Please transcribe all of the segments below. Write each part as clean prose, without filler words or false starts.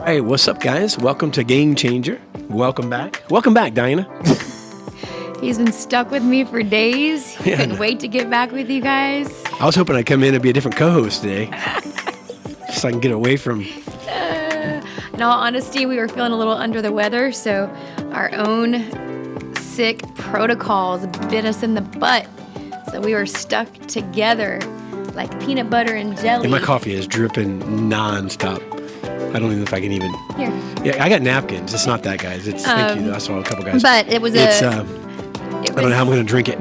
Hey, what's up, guys? Welcome to Game Changer. Welcome back. Welcome back, Diana. He's been stuck with me for days. He couldn't wait to get back with you guys. I was hoping I'd come in and be a different co-host today, so I can get away from... In all honesty, we were feeling a little under the weather, so our own sick protocols bit us in the butt. So we were stuck together like peanut butter and jelly. And my coffee is dripping nonstop. I don't even know if I can even... Here. Yeah, I got napkins. It's not that, guys. It's thank you. I saw a couple guys. But it was I don't know how I'm going to drink it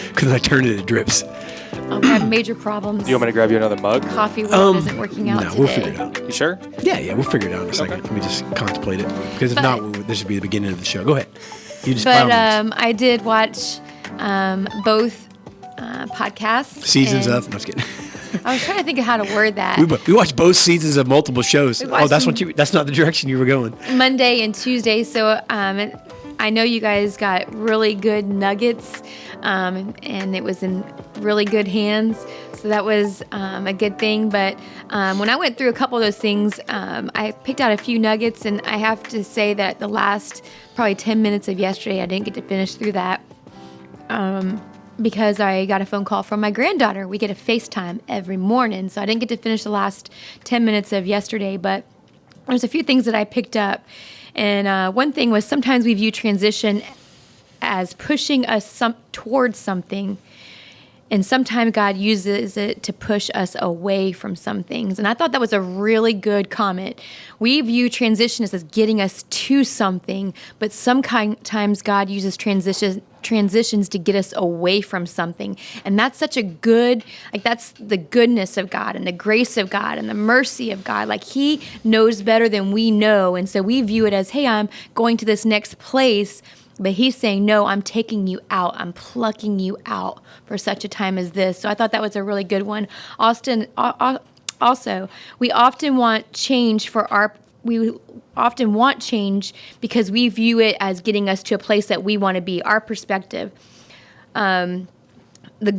because when I turn it, it drips. We have major problems. Do you want me to grab you another mug? Coffee world isn't working out today. We'll figure it out. You sure? Yeah, we'll figure it out in a second. Let me just contemplate it. Because if not, this would be the beginning of the show. Go ahead. You just I did watch both podcasts. Seasons of... No, I'm just kidding. I was trying to think of how to word that. We watched both seasons of multiple shows. Oh, that's not the direction you were going. Monday and Tuesday. So I know you guys got really good nuggets, and it was in really good hands. So that was a good thing. But when I went through a couple of those things, I picked out a few nuggets, and I have to say that the last probably 10 minutes of yesterday, I didn't get to finish through that. Because I got a phone call from my granddaughter. We get a FaceTime every morning, so I didn't get to finish the last 10 minutes of yesterday, but there's a few things that I picked up. And one thing was sometimes we view transition as pushing us towards something, and sometimes God uses it to push us away from some things. And I thought that was a really good comment. We view transition as getting us to something, but sometimes God uses transitions to get us away from something. And that's such a good, that's the goodness of God and the grace of God and the mercy of God. He knows better than we know. And so we view it as, hey, I'm going to this next place. But he's saying, no, I'm taking you out. I'm plucking you out for such a time as this. So I thought that was a really good one. Also, we often want change because we view it as getting us to a place that we want to be, our perspective, the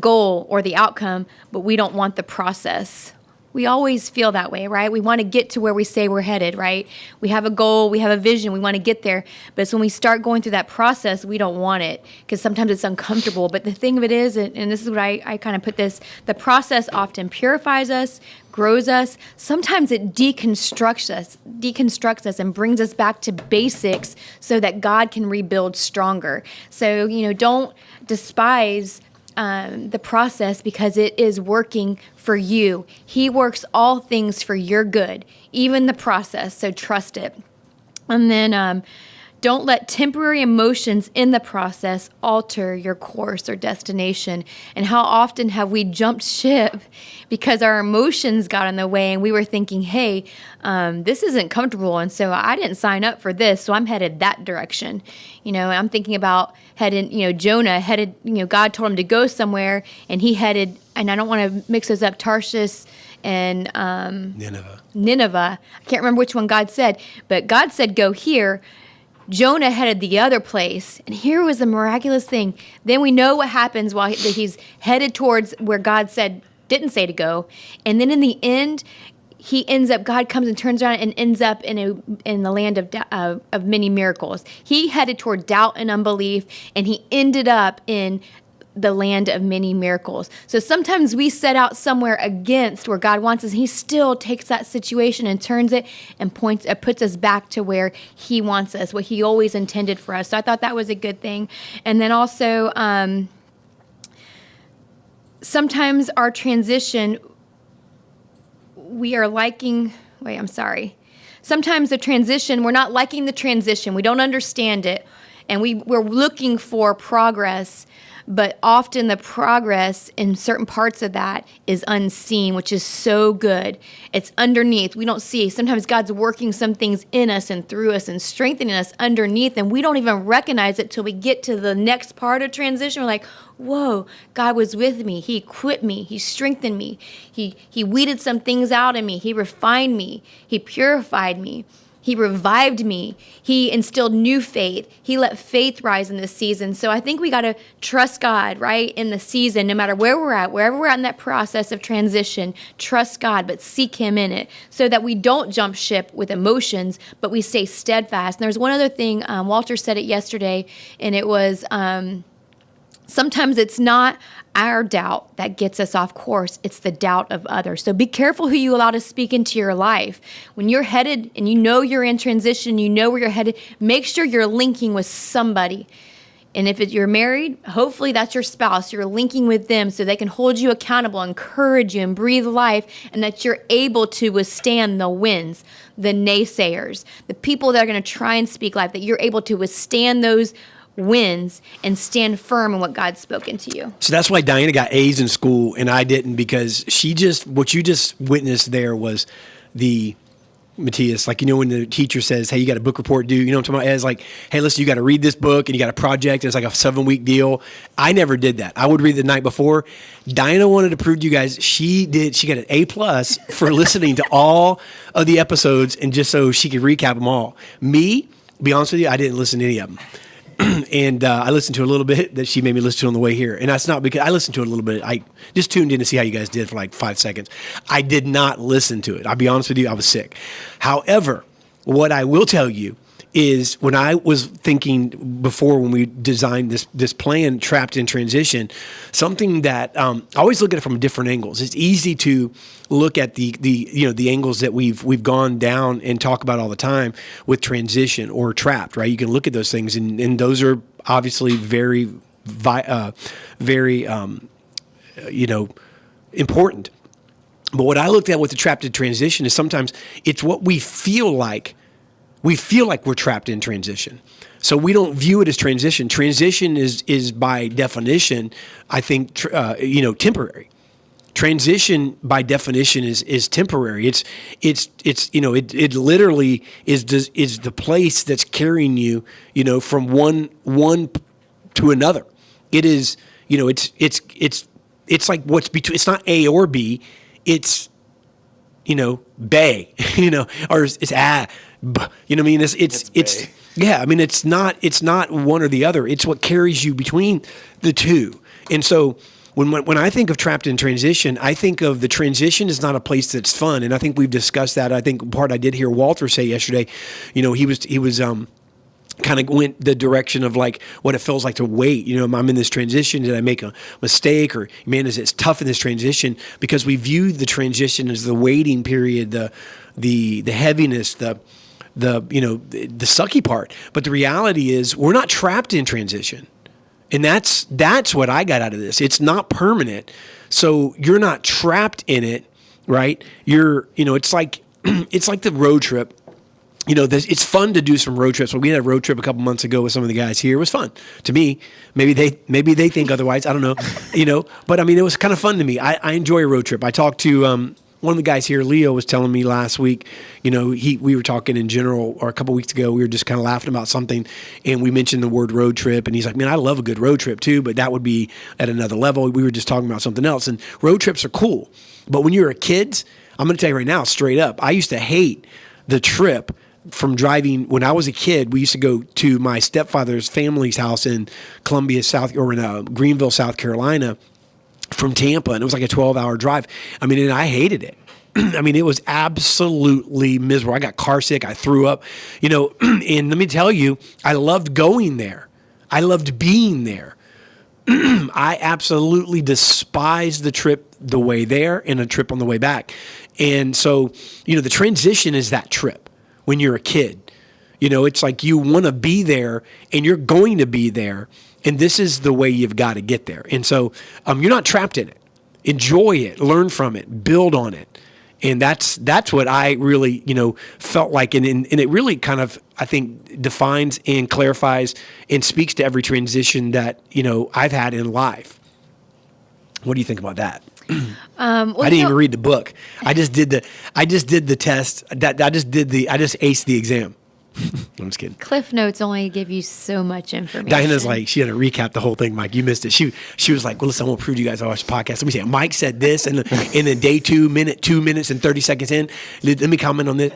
goal or the outcome, but we don't want the process. We always feel that way, right? We want to get to where we say we're headed, right? We have a goal, we have a vision, we want to get there. But it's when we start going through that process, we don't want it because sometimes it's uncomfortable. But the thing of it is, and this is what I kind of put this, the process often purifies us, grows us. Sometimes it deconstructs us and brings us back to basics so that God can rebuild stronger. So, don't despise the process because it is working for you. He works all things for your good, even the process, so trust it. And then don't let temporary emotions in the process alter your course or destination. And how often have we jumped ship because our emotions got in the way and we were thinking, hey, this isn't comfortable, and so I didn't sign up for this, so I'm headed that direction. I'm thinking about Jonah headed, God told him to go somewhere, and he headed, and I don't want to mix those up, Tarshish and Nineveh. I can't remember which one God said, but God said go here. Jonah headed the other place, and here was the miraculous thing. Then we know what happens while he's headed towards where God didn't say to go, and then in the end, God comes and turns around and ends up in the land of many miracles. He headed toward doubt and unbelief, and he ended up in the land of many miracles. So sometimes we set out somewhere against where God wants us, and he still takes that situation and turns it and puts us back to where he wants us, what he always intended for us. So I thought that was a good thing. And then also, sometimes our transition, Sometimes the transition, we're not liking the transition. We don't understand it. And we're looking for progress, but often the progress in certain parts of that is unseen, which is so good. It's underneath. We don't see. Sometimes God's working some things in us and through us and strengthening us underneath, and we don't even recognize it till we get to the next part of transition. We're like, whoa, God was with me. He equipped me. He strengthened me. He weeded some things out of me. He refined me. He purified me. He revived me. He instilled new faith. He let faith rise in this season. So I think we got to trust God, right, in the season, no matter where we're at, wherever we're at in that process of transition, trust God, but seek him in it so that we don't jump ship with emotions, but we stay steadfast. And there's one other thing, Walter said it yesterday, and it was sometimes it's not our doubt that gets us off course. It's the doubt of others. So be careful who you allow to speak into your life. When you're headed and you know you're in transition, you know where you're headed, make sure you're linking with somebody. And if you're married, hopefully that's your spouse. You're linking with them so they can hold you accountable, encourage you, and breathe life, and that you're able to withstand the winds, the naysayers, the people that are going to try and speak life, that you're able to withstand those wins and stand firm in what God's spoken to you. So that's why Diana got A's in school and I didn't, because what you just witnessed there was Matthias, like, when the teacher says, hey, you got a book report due, you know what I'm talking about? It's like, hey, listen, you got to read this book and you got a project. And it's like a 7-week deal. I never did that. I would read the night before. Diana wanted to prove to you guys she got an A+ for listening to all of the episodes and just so she could recap them all. Me, to be honest with you, I didn't listen to any of them. And I listened to a little bit that she made me listen to on the way here. And that's not because I listened to it a little bit. I just tuned in to see how you guys did for like 5 seconds. I did not listen to it. I'll be honest with you, I was sick. However, what I will tell you is when I was thinking before when we designed this plan, Trapped in Transition, something that I always look at it from different angles. It's easy to look at the angles that we've gone down and talk about all the time with transition or trapped, right? You can look at those things and those are obviously very important. But what I looked at with the Trapped in Transition is sometimes it's what we feel like. We feel like we're trapped in transition. So we don't view it as transition. Transition is by definition, I think, temporary. Transition by definition is temporary. It literally is the place that's carrying you, from one to another. It is, it's like what's between. It's not A or B. It's, bay, or it's you know what I mean? It's yeah. I mean, it's not one or the other. It's what carries you between the two. And so when I think of Trapped in Transition, I think of the transition is not a place that's fun. And I think we've discussed that. I think part I did hear Walter say yesterday, he was kind of went the direction of like what it feels like to wait. I'm in this transition. Did I make a mistake? Or man, it's tough in this transition, because we view the transition as the waiting period, the heaviness, the sucky part. But the reality is we're not trapped in transition. And that's what I got out of this. It's not permanent. So you're not trapped in it, right? It's like the road trip. It's fun to do some road trips. Well, we had a road trip a couple months ago with some of the guys here. It was fun to me. Maybe they think otherwise. I don't know. But I mean, it was kind of fun to me. I enjoy a road trip. I talked to one of the guys here, Leo, was telling me last week, we were talking in general, or a couple weeks ago, we were just kind of laughing about something, and we mentioned the word road trip, and he's like, man, I love a good road trip too, but that would be at another level. We were just talking about something else, and road trips are cool. But when you're a kid, I'm going to tell you right now, straight up, I used to hate the trip from driving. When I was a kid, we used to go to my stepfather's family's house in Greenville, South Carolina, from Tampa, and it was like a 12-hour drive. I mean, and I hated it. I mean, it was absolutely miserable. I got car sick. I threw up, and let me tell you, I loved going there. I loved being there. I absolutely despised the trip the way there and a trip on the way back. And so, the transition is that trip when you're a kid. It's like you want to be there and you're going to be there. And this is the way you've got to get there. And so you're not trapped in it. Enjoy it, learn from it, build on it. And that's what I really, felt like. And it really kind of, I think, defines and clarifies and speaks to every transition that, I've had in life. What do you think about that? I didn't even read the book. I just did the test. I just aced the exam. I'm just kidding. Cliff Notes only give you so much information. Diana's like, she had to recap the whole thing, Mike. You missed it. She was like, well, listen, I won't prove to you guys I watched the podcast. Let me say, Mike said this, and in the day 2 minutes and 30 seconds in, let me comment on this.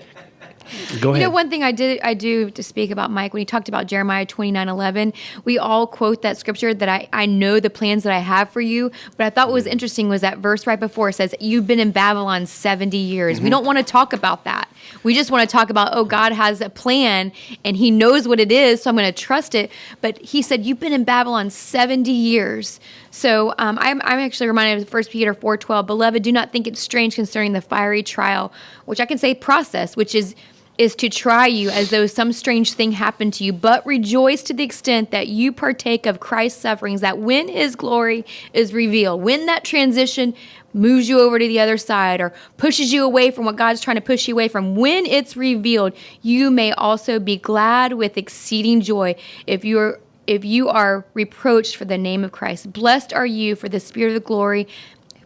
Go ahead. You know, one thing I do to speak about Mike, when he talked about Jeremiah 29:11, we all quote that scripture that I know the plans that I have for you. But I thought what was interesting was that verse right before it says, you've been in Babylon 70 years. We don't want to talk about that. We just want to talk about, oh, God has a plan and he knows what it is, so I'm going to trust it. But he said, you've been in Babylon 70 years. So I'm actually reminded of 1 Peter 4:12, beloved, do not think it's strange concerning the fiery trial, which I can say process, which is to try you as though some strange thing happened to you, but rejoice to the extent that you partake of Christ's sufferings, that when his glory is revealed, when that transition moves you over to the other side or pushes you away from what God's trying to push you away from, when it's revealed, you may also be glad with exceeding joy if you are reproached for the name of Christ. Blessed are you for the spirit of glory,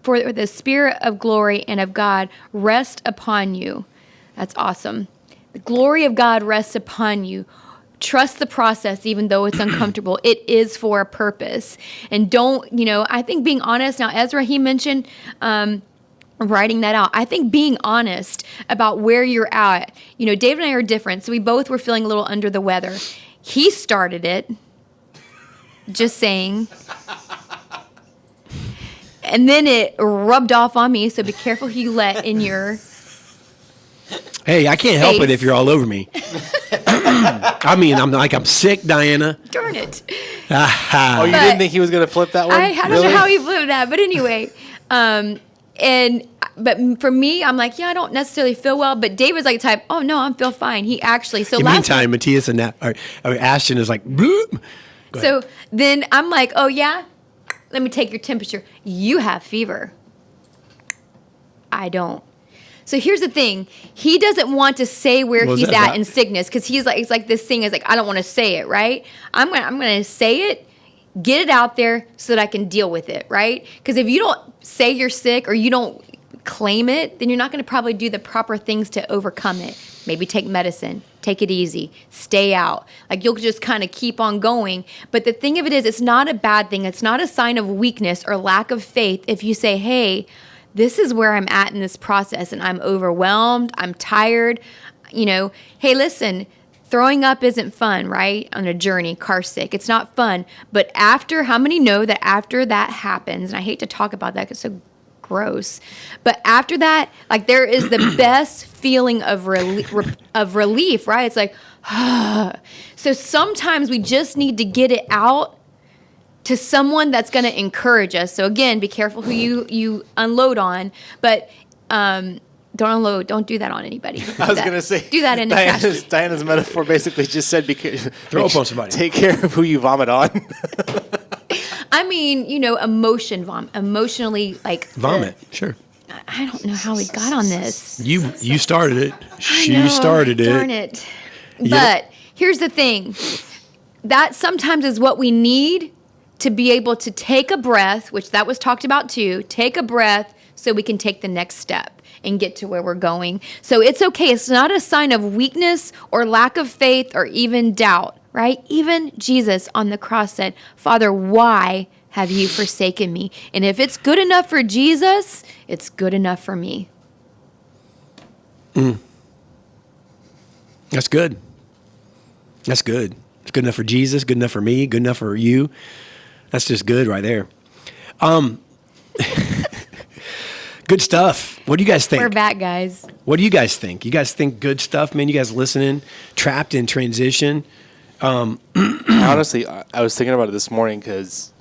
for the spirit of glory and of God rest upon you. That's awesome. The glory of God rests upon you. Trust the process, even though it's uncomfortable. It is for a purpose. And don't, I think being honest, now Ezra, he mentioned writing that out. I think being honest about where you're at, Dave and I are different. So we both were feeling a little under the weather. He started it, just saying. And then it rubbed off on me. So be careful who you let in your Hey, I can't help it face. if you're all over me. I mean, I'm sick, Diana. Darn it. Oh, you But didn't think he was going to flip that one? I don't know how he flew that, but anyway. But for me, I'm like, yeah, I don't necessarily feel well. But Dave was like type, oh no, I feel fine. He actually In the meantime, Matthias and Ashton is like, bloop. So then I'm like, oh yeah, let me take your temperature. You have fever. I don't. So here's the thing. He doesn't want to say where What was he's that at about? in sickness because he's like, it's like this thing is like, I don't want to say it, right? I'm gonna say it, get it out there so that I can deal with it, right? Because if you don't say you're sick or you don't claim it, then you're not going to probably do the proper things to overcome it. Maybe take medicine, take it easy, stay out. Like you'll just kind of keep on going. But the thing of it is, it's not a bad thing. It's not a sign of weakness or lack of faith if you say, hey, this is where I'm at in this process and I'm overwhelmed, I'm tired. Hey, listen, throwing up isn't fun, right? On a journey, car sick, it's not fun. But how many know that after that happens, and I hate to talk about that because it's so gross, but after that, like there is the best feeling of relief, right? It's like, so sometimes we just need to get it out to someone that's going to encourage us. So again, be careful who you unload on, but don't unload. Don't do that on anybody. I was going to say. Do that in a trash. Diana's metaphor basically just said, Throw up on somebody. Take care of who you vomit on. I mean, emotionally like Vomit, sure. I don't know how we got on this. You started it. I She know, started it. Darn it. Yep. But here's the thing. That sometimes is what we need to be able to take a breath, which that was talked about too. Take a breath so we can take the next step and get to where we're going. So it's okay. It's not a sign of weakness or lack of faith or even doubt, right? Even Jesus on the cross said, Father, why have you forsaken me? And if it's good enough for Jesus, it's good enough for me. That's good. That's good. It's good enough for Jesus, good enough for me, good enough for you. That's just good right there. Good stuff. What do you guys think? We're back, guys. What do you guys think? You guys think good stuff, man? You guys listening? Trapped in transition? Honestly, I was thinking about it this morning because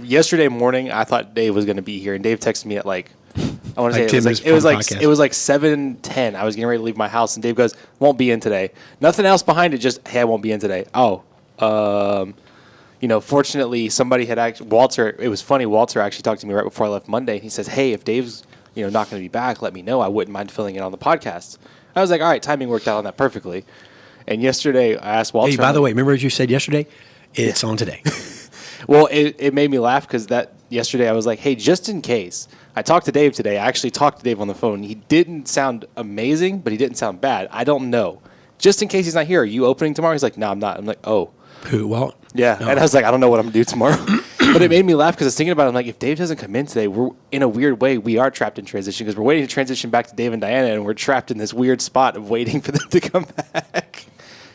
yesterday morning, I thought Dave was going to be here, and Dave texted me at I want to Like say 10 minutes it was before like the podcast. it was like 7:10. I was getting ready to leave my house, and Dave goes, "Won't be in today." Nothing else behind it. Just, hey, I won't be in today. Oh, fortunately, somebody had Walter. It was funny. Walter actually talked to me right before I left Monday, and he says, "Hey, if Dave's not going to be back, let me know. I wouldn't mind filling in on the podcast." I was like, "All right, timing worked out on that perfectly." And yesterday, I asked Walter. Hey, by the way, remember what you said yesterday? It's on today. Well, it made me laugh because yesterday I was like, hey, just in case. I talked to Dave today. I actually talked to Dave on the phone. He didn't sound amazing, but he didn't sound bad. I don't know. Just in case he's not here, are you opening tomorrow? He's like, no, I'm not. I'm like, oh. Who, Walt? Yeah. No. And I was like, I don't know what I'm going to do tomorrow. But it made me laugh because I was thinking about it. I'm like, if Dave doesn't come in today, we're in a weird way, we are trapped in transition because we're waiting to transition back to Dave and Diana, and we're trapped in this weird spot of waiting for them to come back.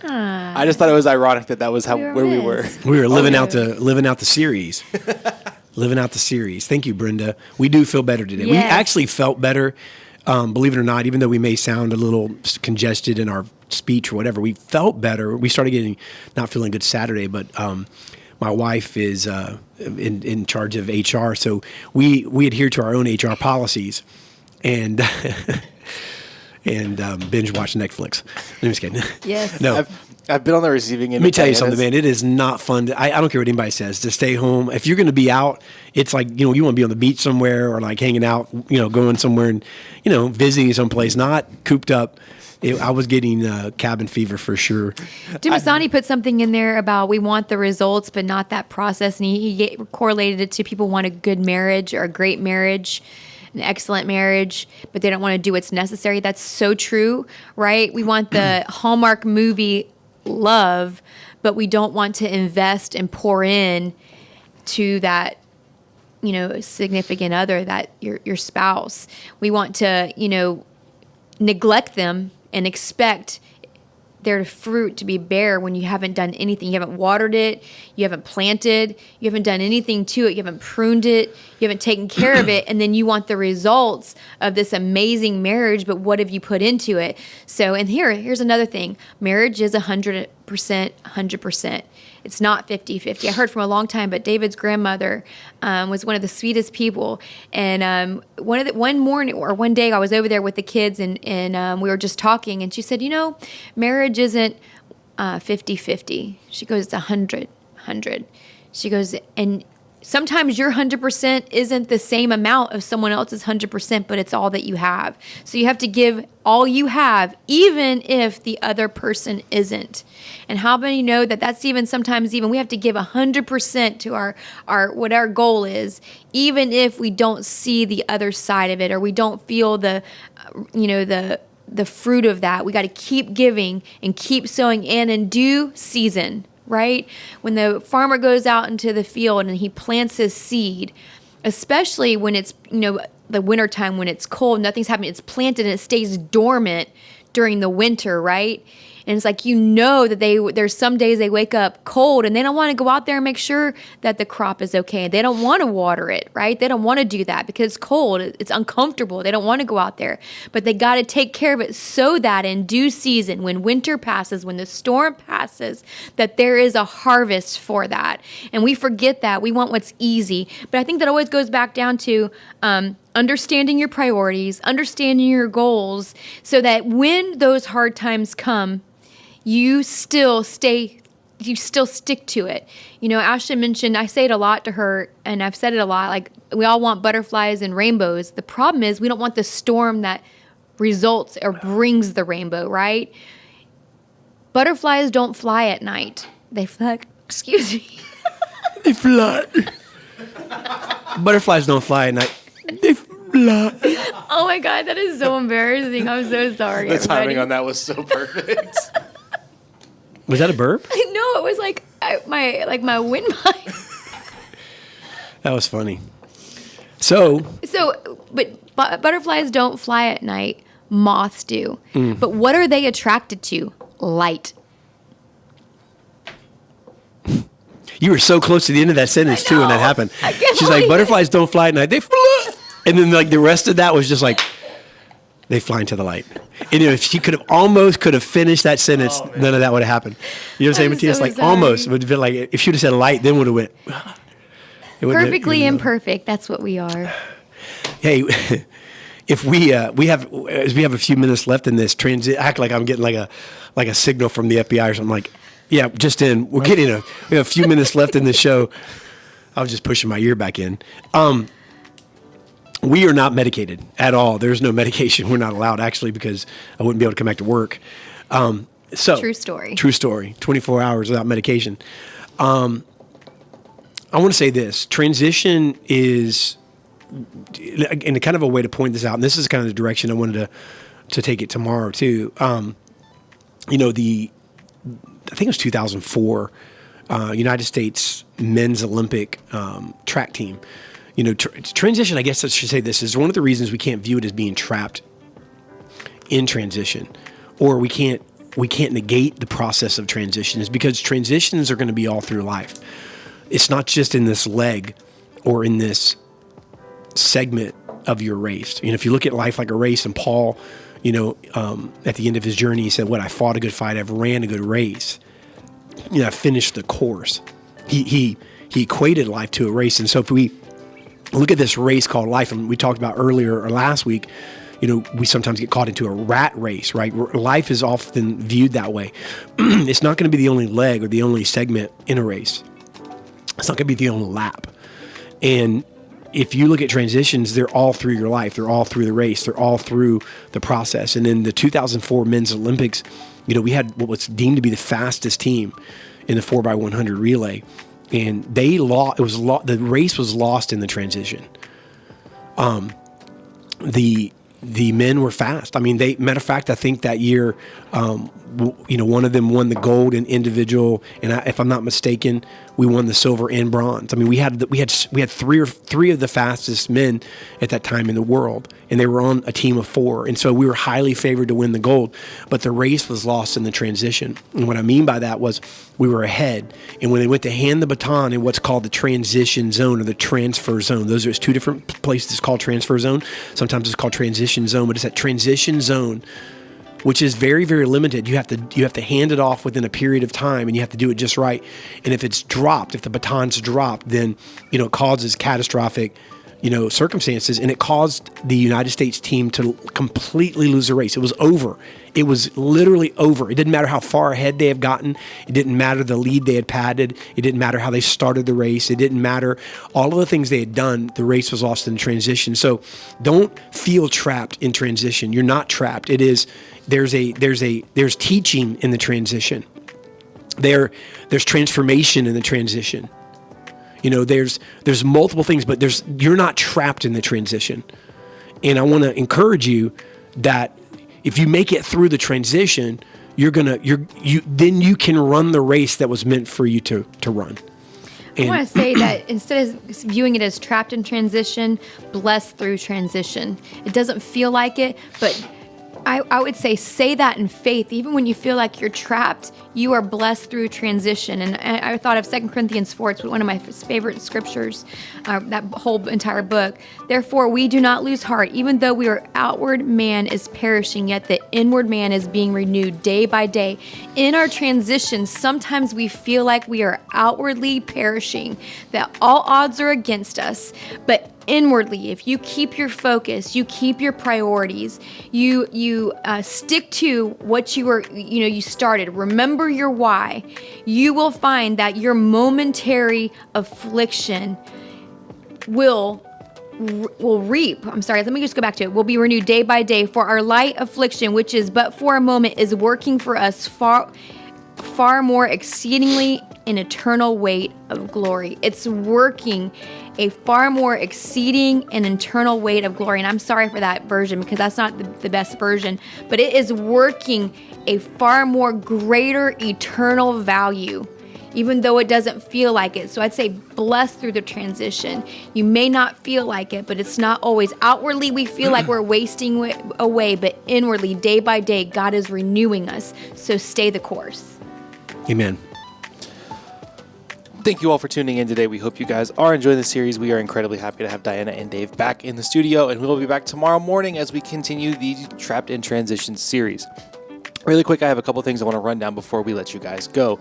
I just thought it was ironic that was We were where we were. missed. We were living out the series. Living out the series. Thank you, Brenda. We do feel better today. We Yes. actually felt better, believe it or not, even though we may sound a little congested in our speech or whatever. We felt better. We started not feeling good Saturday, but my wife is in charge of HR, so we adhere to our own HR policies, and and binge watch Netflix. I'm just kidding. Yes. No. I've been on the receiving end. Let me tell you something, man. It is not fun. I don't care what anybody says to stay home. If you're going to be out, it's like, you want to be on the beach somewhere or like hanging out, going somewhere and, visiting someplace, not cooped up. I was getting cabin fever for sure. Dumasani put something in there about we want the results, but not that process. And he correlated it to people want a good marriage or a great marriage, an excellent marriage, but they don't want to do what's necessary. That's so true, right? We want the Hallmark movie love, but we don't want to invest and pour in to that, significant other, that your spouse. We want to, neglect them and expect their fruit to be bare when you haven't done anything. You haven't watered it. You haven't planted. You haven't done anything to it. You haven't pruned it. You haven't taken care of it. And then you want the results of this amazing marriage, but what have you put into it? So, and here's another thing. Marriage is 100%, 100%. It's not 50-50. I heard from a long time, but David's grandmother was one of the sweetest people. And one day I was over there with the kids and we were just talking, and she said, marriage isn't 50-50. She goes, it's 100. She goes, and sometimes your 100% isn't the same amount of someone else's 100%, but it's all that you have. So you have to give all you have, even if the other person isn't. And how many know that that's sometimes we have to give 100% to our what our goal is, even if we don't see the other side of it or we don't feel the fruit of that. We got to keep giving and keep sowing in due season. Right? When the farmer goes out into the field and he plants his seed, especially when it's, the wintertime when it's cold, nothing's happening, it's planted and it stays dormant during the winter, right? And it's like, that there's some days they wake up cold and they don't want to go out there and make sure that the crop is okay. They don't want to water it, right? They don't want to do that because it's cold. It's uncomfortable. They don't want to go out there. But they got to take care of it so that in due season, when winter passes, when the storm passes, that there is a harvest for that. And we forget that. We want what's easy. But I think that always goes back down to understanding your priorities, understanding your goals, so that when those hard times come, you still stick to it. Ashton mentioned, I say it a lot to her, and I've said it a lot, like we all want butterflies and rainbows. The problem is we don't want the storm that results or brings the rainbow, right? Butterflies don't fly at night. They fly, excuse me. They fly. Butterflies don't fly at night. They fly. Oh my God, that is so embarrassing. I'm so sorry. The everybody. timing on that was so perfect. Was that a burp? No, it was like my windpipe. That was funny. So, but butterflies don't fly at night. Moths do. But what are they attracted to? Light. you were so close to the end of that sentence too when that happened. I can't She's like, believe butterflies don't fly at night. They fly. And then like the rest of that was just like, they fly into the light. And if she could have finished that sentence, none of that would have happened. You know what I'm saying, I'm Matthias? so Like sorry. almost. It would have been like, if she would have said light, then would have went. It wouldn't have- Perfectly imperfect. That's what we are. Hey, if we have a few minutes left in this transit, act like I'm getting like a signal from the FBI or something. Like, yeah, just in. We have a few minutes left in the show. I was just pushing my ear back in. We are not medicated at all. There's no medication. We're not allowed actually because I wouldn't be able to come back to work. True story. True story. 24 hours without medication. I want to say this. Transition is, in a kind of a way to point this out, and this is kind of the direction I wanted to take it tomorrow too. I think it was 2004. United States men's Olympic track team. Transition, I guess I should say this, is one of the reasons we can't view it as being trapped in transition, or we can't negate the process of transition, is because transitions are going to be all through life. It's not just in this leg or in this segment of your race. If you look at life like a race, and Paul, at the end of his journey, he said, I fought a good fight, I've ran a good race, I finished the course. He equated life to a race. And so if we look at this race called life, and we talked about earlier or last week, we sometimes get caught into a rat race, right? Life is often viewed that way. It's not going to be the only leg or the only segment in a race. It's not going to be the only lap. And if you look at transitions, they're all through your life. They're all through the race. They're all through the process. And in the 2004 Men's Olympics, we had what was deemed to be the fastest team in the 4x100 relay. And they lost. The race was lost in the transition. The men were fast. Matter of fact, I think that year, one of them won the gold in individual, and if I'm not mistaken, we won the silver and bronze. We had three of the fastest men at that time in the world, and they were on a team of 4, and so we were highly favored to win the gold. But the race was lost in the transition, and what I mean by that was we were ahead, and when they went to hand the baton in what's called the transition zone or the transfer zone, those are 2 different places called transfer zone. Sometimes it's called transition zone, but it's that transition zone, which is very, very limited. You have to hand it off within a period of time, and you have to do it just right. And if it's dropped, if the baton's dropped, then it causes catastrophic circumstances, and it caused the United States team to completely lose the race. It was over. It was literally over. It didn't matter how far ahead they have gotten. It didn't matter the lead they had padded. It didn't matter how they started the race. It didn't matter all of the things they had done. The race was lost in transition. So don't feel trapped in transition. You're not trapped. It is, there's teaching in the transition. There's transformation in the transition. There's multiple things, but you're not trapped in the transition. And I want to encourage you that if you make it through the transition, then you can run the race that was meant for you to run. I want to say that instead of viewing it as trapped in transition, blessed through transition. It doesn't feel like it, but I would say that in faith. Even when you feel like you're trapped, you are blessed through transition. And I thought of 2 Corinthians 4. It's one of my favorite scriptures, that whole entire book. Therefore, we do not lose heart. Even though our outward man is perishing, yet the inward man is being renewed day by day. In our transition, sometimes we feel like we are outwardly perishing, that all odds are against us. But inwardly, if you keep your focus, you keep your priorities, you stick to what you started, remember your why, you will find that your momentary affliction will reap. Let me just go back to it. Will be renewed day by day, for our light affliction, which is but for a moment, is working for us far more exceedingly an eternal weight of glory. It's working a far more exceeding and eternal weight of glory. And I'm sorry for that version, because that's not the best version, but it is working a far more greater eternal value, even though it doesn't feel like it. So I'd say blessed through the transition. You may not feel like it, but it's not always. Outwardly, we feel like we're wasting away, but inwardly, day by day, God is renewing us. So stay the course. Amen. Thank you all for tuning in today. We hope you guys are enjoying the series. We are incredibly happy to have Diana and Dave back in the studio, and we will be back tomorrow morning as we continue the Trapped in Transition series. Really quick, I have a couple things I want to run down before we let you guys go.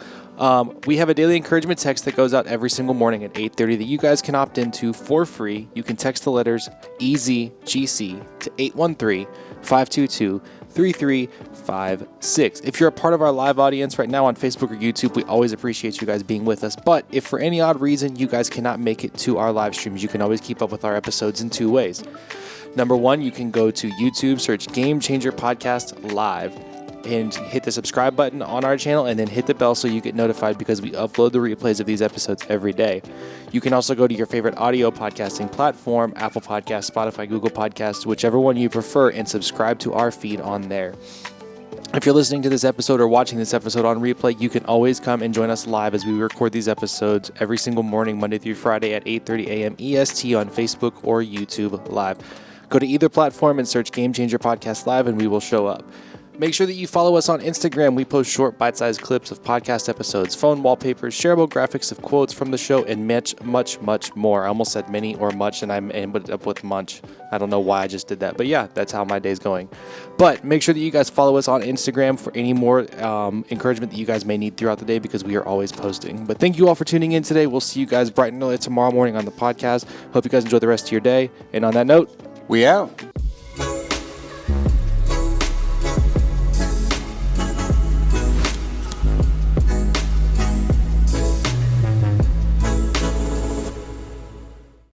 We have a daily encouragement text that goes out every single morning at 8:30 that you guys can opt into for free. You can text the letters EZGC to 813-522-3356. If you're a part of our live audience right now on Facebook or YouTube, we always appreciate you guys being with us. But if for any odd reason you guys cannot make it to our live streams, you can always keep up with our episodes in 2 ways. Number one, you can go to YouTube, search Game Changer Podcast Live, and hit the subscribe button on our channel, and then hit the bell so you get notified, because we upload the replays of these episodes every day. You can also go to your favorite audio podcasting platform, Apple Podcasts, Spotify, Google Podcasts, whichever one you prefer, and subscribe to our feed on there. If you're listening to this episode or watching this episode on replay, you can always come and join us live as we record these episodes every single morning, Monday through Friday at 8:30 a.m. EST on Facebook or YouTube Live. Go to either platform and search Game Changer Podcast Live and we will show up. Make sure that you follow us on Instagram. We post short, bite-sized clips of podcast episodes, phone wallpapers, shareable graphics of quotes from the show, and much more. I almost said many or much, and I ended up with munch. I don't know why I just did that. But yeah, that's how my day's going. But make sure that you guys follow us on Instagram for any more encouragement that you guys may need throughout the day, because we are always posting. But thank you all for tuning in today. We'll see you guys bright and early tomorrow morning on the podcast. Hope you guys enjoy the rest of your day. And on that note, We out.